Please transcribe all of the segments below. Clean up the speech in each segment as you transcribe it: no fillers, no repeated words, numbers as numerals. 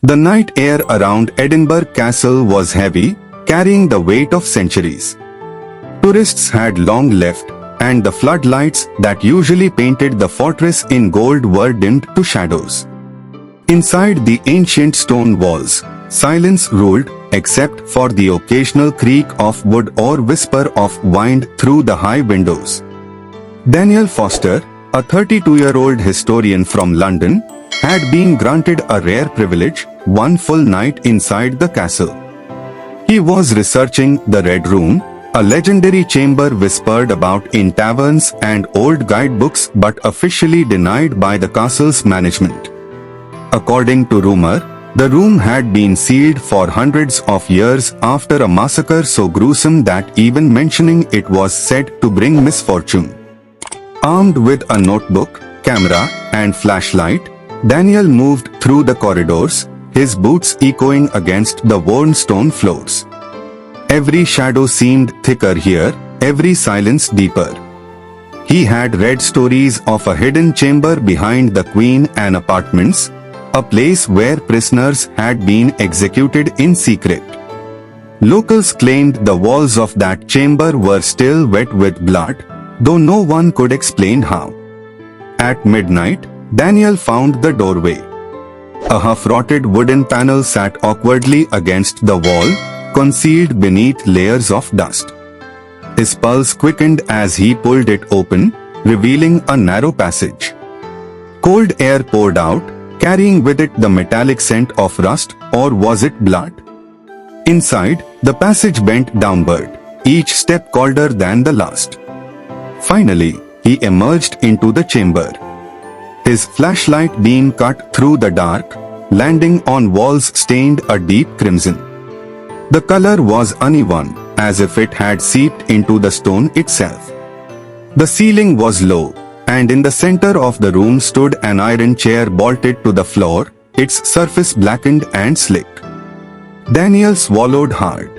The night air around Edinburgh Castle was heavy, carrying the weight of centuries. Tourists had long left, and the floodlights that usually painted the fortress in gold were dimmed to shadows. Inside the ancient stone walls, silence ruled, except for the occasional creak of wood or whisper of wind through the high windows. Daniel Foster, a 32-year-old historian from London, had been granted a rare privilege, one full night inside the castle. He was researching the Red Room, a legendary chamber whispered about in taverns and old guidebooks but officially denied by the castle's management. According to rumor, the room had been sealed for hundreds of years after a massacre so gruesome that even mentioning it was said to bring misfortune. Armed with a notebook, camera, and flashlight, Daniel moved through the corridors, his boots echoing against the worn stone floors. Every shadow seemed thicker here, every silence deeper. He had read stories of a hidden chamber behind the Queen Anne apartments, a place where prisoners had been executed in secret. Locals claimed the walls of that chamber were still wet with blood, though no one could explain how. At midnight, Daniel found the doorway. A half-rotted wooden panel sat awkwardly against the wall, concealed beneath layers of dust. His pulse quickened as he pulled it open, revealing a narrow passage. Cold air poured out, carrying with it the metallic scent of rust, or was it blood? Inside, the passage bent downward, each step colder than the last. Finally, he emerged into the chamber. His flashlight beam cut through the dark, landing on walls stained a deep crimson. The color was uneven, as if it had seeped into the stone itself. The ceiling was low, and in the center of the room stood an iron chair bolted to the floor, its surface blackened and slick. Daniel swallowed hard.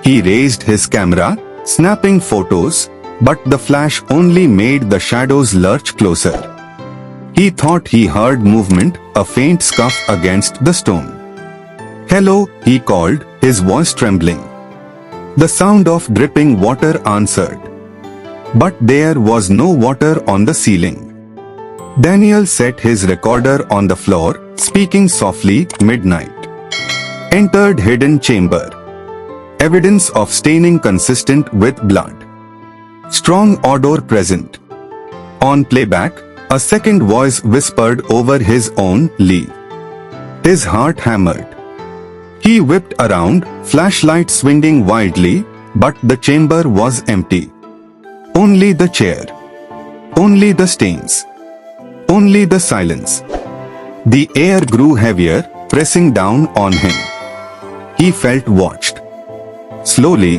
He raised his camera, snapping photos, but the flash only made the shadows lurch closer. He thought he heard movement, a faint scuff against the stone. "Hello," he called, his voice trembling. The sound of dripping water answered. But there was no water on the ceiling. Daniel set his recorder on the floor, speaking softly, "Midnight. Entered hidden chamber. Evidence of staining consistent with blood. Strong odor present." On playback, a second voice whispered over his own, "Leave." His heart hammered. He whipped around, flashlight swinging wildly, but the chamber was empty. Only the chair. Only the stains. Only the silence. The air grew heavier, pressing down on him. He felt watched. Slowly,